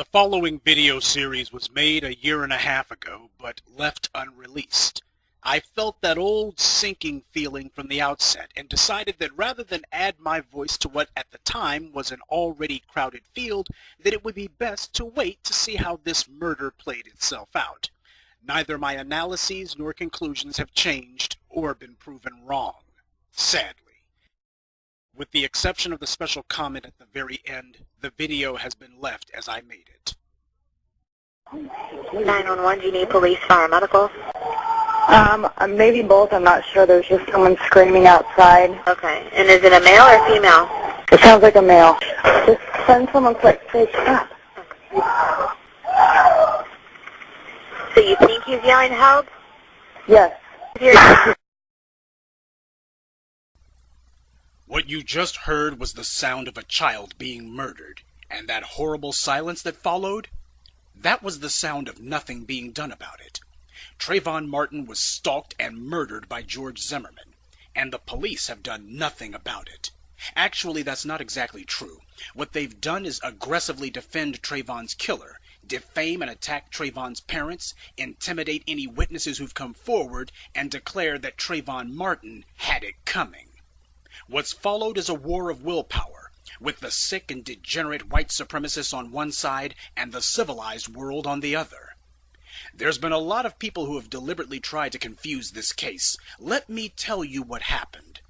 The following video series was made a year and a half ago, but left unreleased. I felt that old sinking feeling from the outset and decided that rather than add my voice to what at the time was an already crowded field, that it would be best to wait to see how this murder played itself out. Neither my analyses nor conclusions have changed or been proven wrong, sadly. With the exception of the special comment at the very end, the video has been left as I made it. 911, do you need police, fire, medical? Maybe both. I'm not sure. There's just someone screaming outside. Okay. And is it a male or female? It sounds like a male. Just send someone quick. Say stop. So you think he's yelling help? Yes. What you just heard was the sound of a child being murdered, and that horrible silence that followed, that was the sound of nothing being done about it. Trayvon Martin was stalked and murdered by George Zimmerman, and the police have done nothing about it. Actually, that's not exactly true. What they've done is aggressively defend Trayvon's killer, defame and attack Trayvon's parents, intimidate any witnesses who've come forward, and declare that Trayvon Martin had it coming. What's followed is a war of willpower, with the sick and degenerate white supremacists on one side and the civilized world on the other. There's been a lot of people who have deliberately tried to confuse this case. Let me tell you what happened.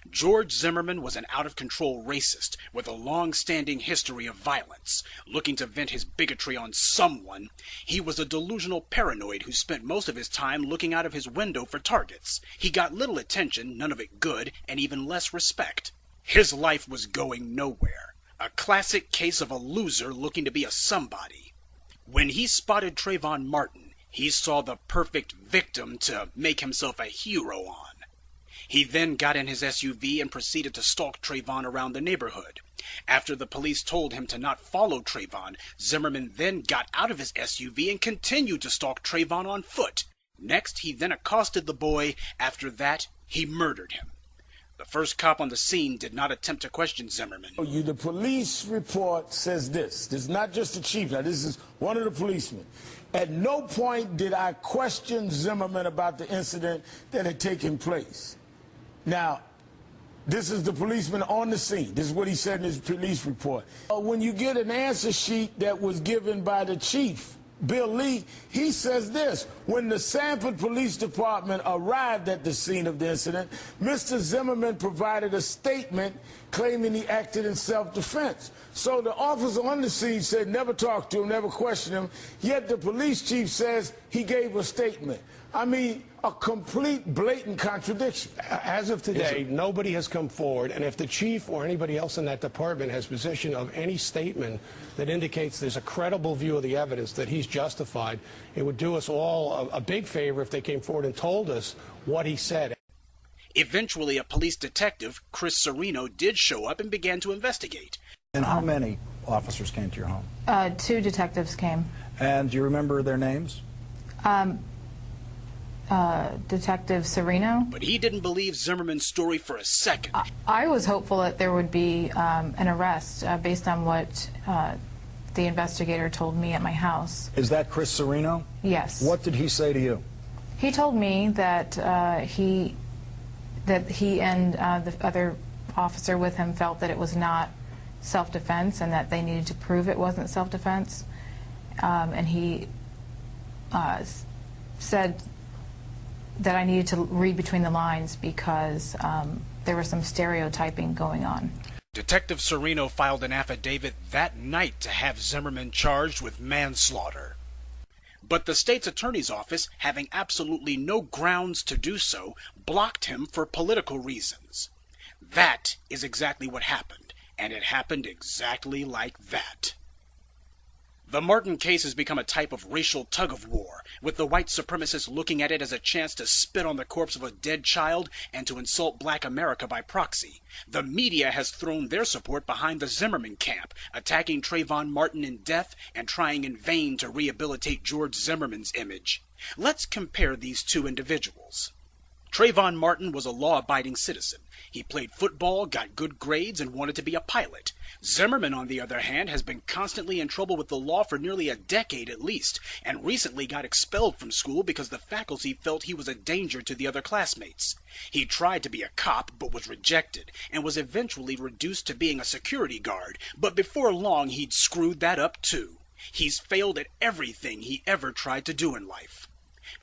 George Zimmerman was an out-of-control racist with a long-standing history of violence. Looking to vent his bigotry on someone, he was a delusional paranoid who spent most of his time looking out of his window for targets. He got little attention, none of it good, and even less respect. His life was going nowhere. A classic case of a loser looking to be a somebody. When he spotted Trayvon Martin, he saw the perfect victim to make himself a hero on. He then got in his SUV and proceeded to stalk Trayvon around the neighborhood. After the police told him to not follow Trayvon, Zimmerman then got out of his SUV and continued to stalk Trayvon on foot. Next, he then accosted the boy. After that, he murdered him. The first cop on the scene did not attempt to question Zimmerman. The police report says this. This is not just the chief. Now, this is one of the policemen. At no point did I question Zimmerman about the incident that had taken place. Now, this is the policeman on the scene. This is what he said in his police report. When you get an answer sheet that was given by the chief, Bill Lee, he says this: when the Sanford Police Department arrived at the scene of the incident, Mr. Zimmerman provided a statement claiming he acted in self-defense. So the officer on the scene said never talk to him, never question him, yet the police chief says he gave a statement. I mean, a complete, blatant contradiction. As of today, nobody has come forward, and if the chief or anybody else in that department has possession of any statement that indicates there's a credible view of the evidence that he's justified, it would do us all a big favor if they came forward and told us what he said. Eventually, a police detective, Chris Serino, did show up and began to investigate. And how many officers came to your home? 2 detectives came. And do you remember their names? Detective Serino. But he didn't believe Zimmerman's story for a second. I was hopeful that there would be an arrest based on what the investigator told me at my house. Is that Chris Serino? Yes. What did he say to you? He told me that he and the other officer with him felt that it was not self-defense and that they needed to prove it wasn't self-defense. And he said that I needed to read between the lines because there was some stereotyping going on. Detective Serino filed an affidavit that night to have Zimmerman charged with manslaughter. But the state's attorney's office, having absolutely no grounds to do so, blocked him for political reasons. That is exactly what happened, and it happened exactly like that. The Martin case has become a type of racial tug-of-war, with the white supremacists looking at it as a chance to spit on the corpse of a dead child and to insult black America by proxy. The media has thrown their support behind the Zimmerman camp, attacking Trayvon Martin in death and trying in vain to rehabilitate George Zimmerman's image. Let's compare these two individuals. Trayvon Martin was a law-abiding citizen. He played football, got good grades, and wanted to be a pilot. Zimmerman, on the other hand, has been constantly in trouble with the law for nearly a decade at least, and recently got expelled from school because the faculty felt he was a danger to the other classmates. He tried to be a cop, but was rejected, and was eventually reduced to being a security guard, but before long he'd screwed that up too. He's failed at everything he ever tried to do in life.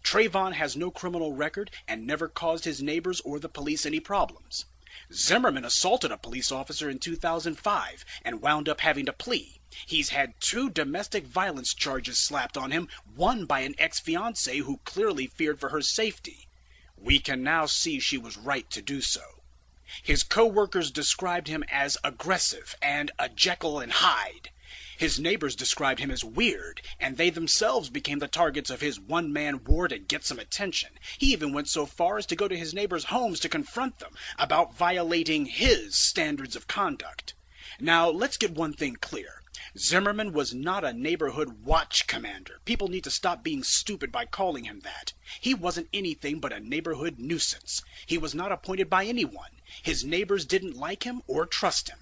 Trayvon has no criminal record and never caused his neighbors or the police any problems. Zimmerman assaulted a police officer in 2005 and wound up having to plea. He's had 2 domestic violence charges slapped on him, one by an ex-fiancée who clearly feared for her safety. We can now see she was right to do so. His co-workers described him as aggressive and a Jekyll and Hyde. His neighbors described him as weird, and they themselves became the targets of his one-man war to get some attention. He even went so far as to go to his neighbors' homes to confront them about violating his standards of conduct. Now, let's get one thing clear. Zimmerman was not a neighborhood watch commander. People need to stop being stupid by calling him that. He wasn't anything but a neighborhood nuisance. He was not appointed by anyone. His neighbors didn't like him or trust him.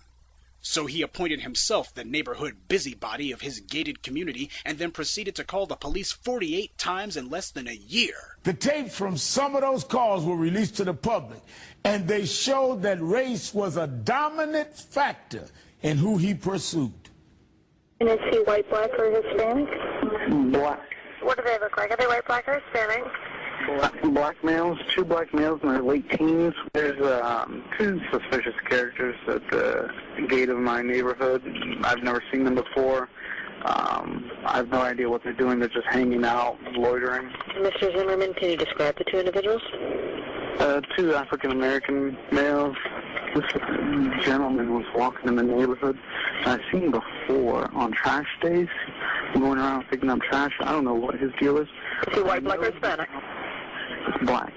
So he appointed himself the neighborhood busybody of his gated community and then proceeded to call the police 48 times in less than a year. The tapes from some of those calls were released to the public, and they showed that race was a dominant factor in who he pursued. And is he white, black, or Hispanic? Black. What do they look like? Are they white, black, or Hispanic? Black males, 2 black males in their late teens. There's 2 suspicious characters at the gate of my neighborhood. I've never seen them before. I have no idea what they're doing. They're just hanging out, loitering. Mr. Zimmerman, can you describe the 2 individuals? 2 African-American males. This gentleman was walking in the neighborhood. I've seen him before on trash days, going around picking up trash. I don't know what his deal is. Is he white, black, or Hispanic? Black.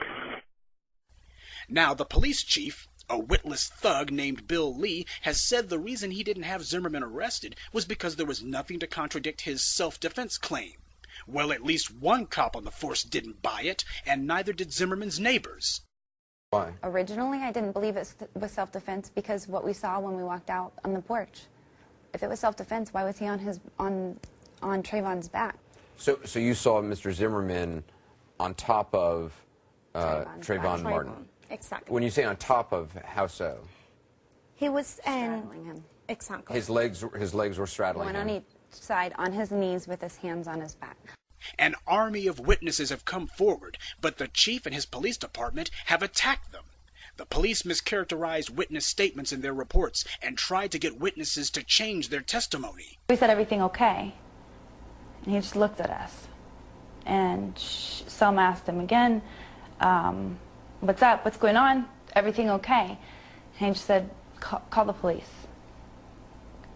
Now, the police chief, a witless thug named Bill Lee, has said the reason he didn't have Zimmerman arrested was because there was nothing to contradict his self-defense claim. Well, at least one cop on the force didn't buy it, and neither did Zimmerman's neighbors. Why? Originally, I didn't believe it was self-defense because what we saw when we walked out on the porch. If it was self-defense, why was he on Trayvon's back? So you saw Mr. Zimmerman on top of Trayvon Martin. Exactly. When you say on top of, how so? He was straddling him. Exactly. His legs were straddling One him. on each side, on his knees with his hands on his back. An army of witnesses have come forward, but the chief and his police department have attacked them. The police mischaracterized witness statements in their reports and tried to get witnesses to change their testimony. We said everything okay, and he just looked at us. And Selma asked him again, what's up, what's going on, everything okay? And he just said, call the police.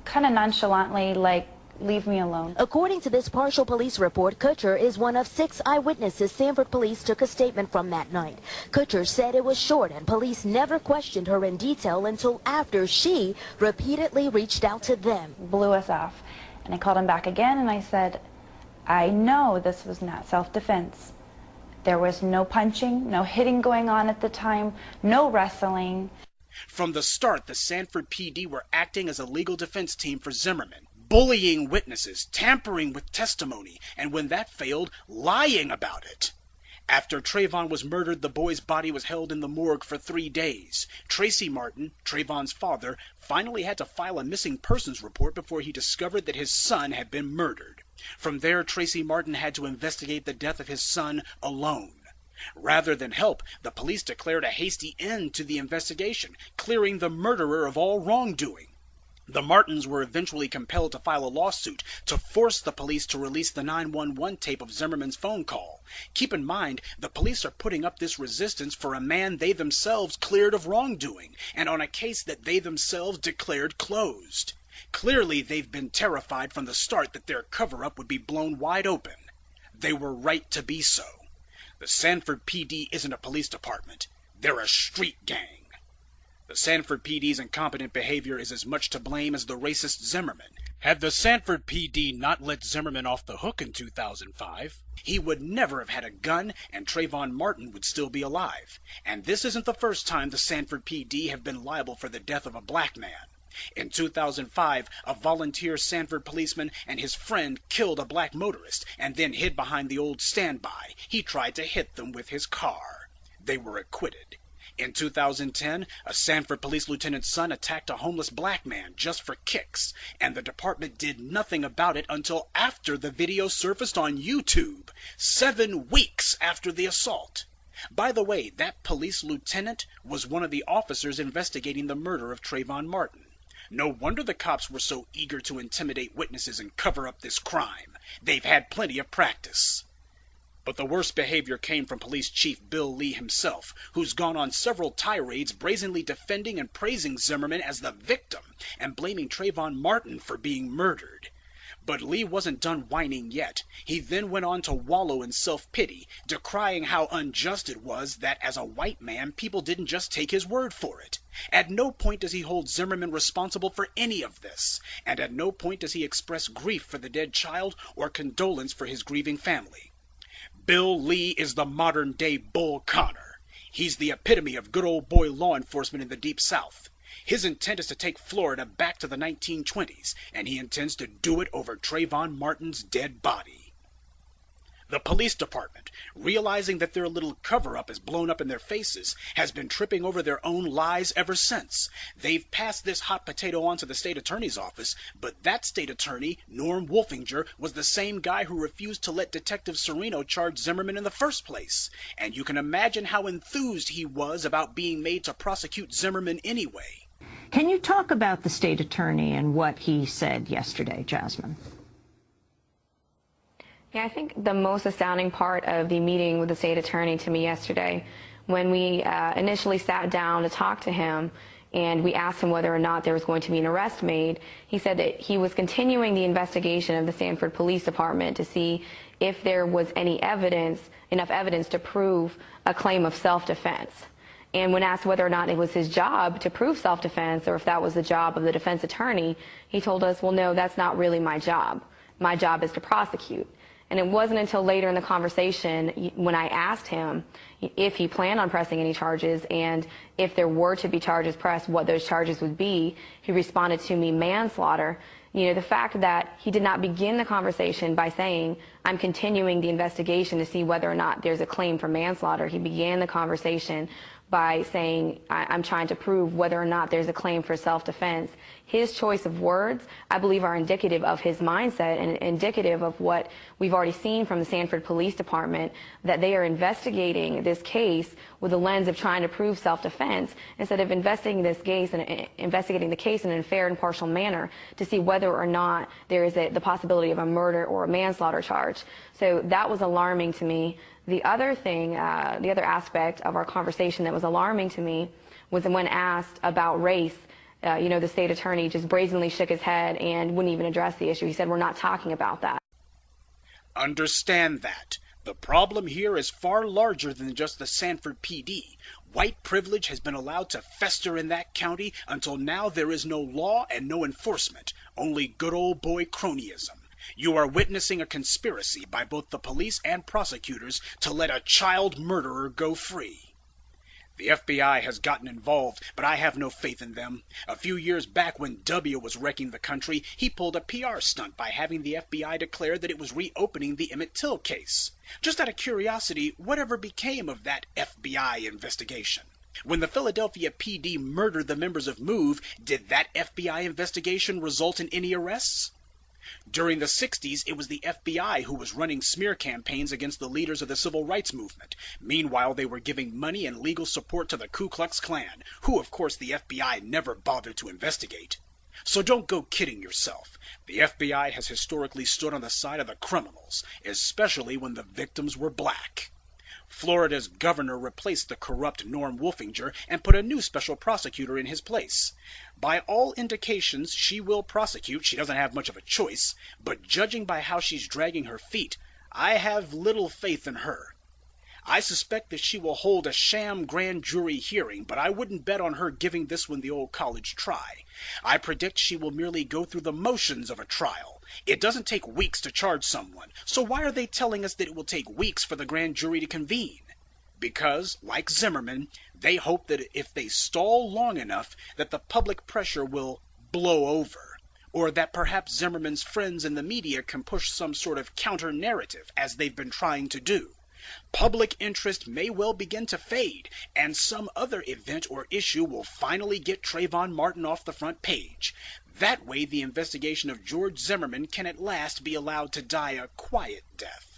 Kind of nonchalantly, like, leave me alone. According to this partial police report, Kutcher is one of 6 eyewitnesses Sanford police took a statement from that night. Kutcher said it was short and police never questioned her in detail until after she repeatedly reached out to them. Blew us off. And I called him back again and I said, I know this was not self-defense. There was no punching, no hitting going on at the time, no wrestling. From the start, the Sanford PD were acting as a legal defense team for Zimmerman, bullying witnesses, tampering with testimony, and when that failed, lying about it. After Trayvon was murdered, the boy's body was held in the morgue for 3 days. Tracy Martin, Trayvon's father, finally had to file a missing persons report before he discovered that his son had been murdered. From there, Tracy Martin had to investigate the death of his son alone. Rather than help, the police declared a hasty end to the investigation, clearing the murderer of all wrongdoing. The Martins were eventually compelled to file a lawsuit to force the police to release the 911 tape of Zimmerman's phone call. Keep in mind, the police are putting up this resistance for a man they themselves cleared of wrongdoing, and on a case that they themselves declared closed. Clearly, they've been terrified from the start that their cover-up would be blown wide open. They were right to be so. The Sanford PD isn't a police department. They're a street gang. The Sanford PD's incompetent behavior is as much to blame as the racist Zimmerman. Had the Sanford PD not let Zimmerman off the hook in 2005, he would never have had a gun and Trayvon Martin would still be alive. And this isn't the first time the Sanford PD have been liable for the death of a black man. In 2005, a volunteer Sanford policeman and his friend killed a black motorist and then hid behind the old standby. He tried to hit them with his car. They were acquitted. In 2010, a Sanford police lieutenant's son attacked a homeless black man just for kicks, and the department did nothing about it until after the video surfaced on YouTube, 7 weeks after the assault. By the way, that police lieutenant was one of the officers investigating the murder of Trayvon Martin. No wonder the cops were so eager to intimidate witnesses and cover up this crime. They've had plenty of practice. But the worst behavior came from Police Chief Bill Lee himself, who's gone on several tirades brazenly defending and praising Zimmerman as the victim and blaming Trayvon Martin for being murdered. But Lee wasn't done whining yet. He then went on to wallow in self-pity, decrying how unjust it was that as a white man, people didn't just take his word for it. At no point does he hold Zimmerman responsible for any of this, and at no point does he express grief for the dead child or condolence for his grieving family. Bill Lee is the modern-day Bull Connor. He's the epitome of good old boy law enforcement in the Deep South. His intent is to take Florida back to the 1920s, and he intends to do it over Trayvon Martin's dead body. The police department, realizing that their little cover-up is blown up in their faces, has been tripping over their own lies ever since. They've passed this hot potato on to the state attorney's office, but that state attorney, Norm Wolfinger, was the same guy who refused to let Detective Serino charge Zimmerman in the first place. And you can imagine how enthused he was about being made to prosecute Zimmerman anyway. Can you talk about the state attorney and what he said yesterday, Jasmine? Yeah, I think the most astounding part of the meeting with the state attorney to me yesterday, when we initially sat down to talk to him and we asked him whether or not there was going to be an arrest made, he said that he was continuing the investigation of the Sanford Police Department to see if there was any evidence, enough evidence to prove a claim of self-defense. And when asked whether or not it was his job to prove self-defense or if that was the job of the defense attorney, he told us, well, no, that's not really my job. My job is to prosecute. And it wasn't until later in the conversation when I asked him if he planned on pressing any charges and if there were to be charges pressed, what those charges would be, he responded to me manslaughter. You know, the fact that he did not begin the conversation by saying, I'm continuing the investigation to see whether or not there's a claim for manslaughter. He began the conversation by saying, I'm trying to prove whether or not there's a claim for self-defense. His choice of words, I believe, are indicative of his mindset and indicative of what we've already seen from the Sanford Police Department, that they are investigating this case with a lens of trying to prove self-defense instead of investigating this case and investigating the case in a fair and impartial manner to see whether or not there is the possibility of a murder or a manslaughter charge. So that was alarming to me. The other thing, the other aspect of our conversation that was alarming to me was when asked about race, you know, the state attorney just brazenly shook his head and wouldn't even address the issue. He said, we're not talking about that. Understand that. The problem here is far larger than just the Sanford PD. White privilege has been allowed to fester in that county until now there is no law and no enforcement, only good old boy cronyism. You are witnessing a conspiracy by both the police and prosecutors to let a child murderer go free. The FBI has gotten involved, but I have no faith in them. A few years back when W was wrecking the country, he pulled a PR stunt by having the FBI declare that it was reopening the Emmett Till case. Just out of curiosity, whatever became of that FBI investigation? When the Philadelphia PD murdered the members of MOVE, did that FBI investigation result in any arrests? During the 60s, it was the FBI who was running smear campaigns against the leaders of the civil rights movement. Meanwhile, they were giving money and legal support to the Ku Klux Klan, who, of course, the FBI never bothered to investigate. So don't go kidding yourself. The FBI has historically stood on the side of the criminals, especially when the victims were black. Florida's governor replaced the corrupt Norm Wolfinger and put a new special prosecutor in his place. By all indications, she will prosecute. She doesn't have much of a choice, but judging by how she's dragging her feet, I have little faith in her. I suspect that she will hold a sham grand jury hearing, but I wouldn't bet on her giving this one the old college try. I predict she will merely go through the motions of a trial. It doesn't take weeks to charge someone, so why are they telling us that it will take weeks for the grand jury to convene? Because, like Zimmerman, they hope that if they stall long enough, that the public pressure will blow over, or that perhaps Zimmerman's friends in the media can push some sort of counter-narrative, as they've been trying to do. Public interest may well begin to fade, and some other event or issue will finally get Trayvon Martin off the front page. That way, the investigation of George Zimmerman can at last be allowed to die a quiet death.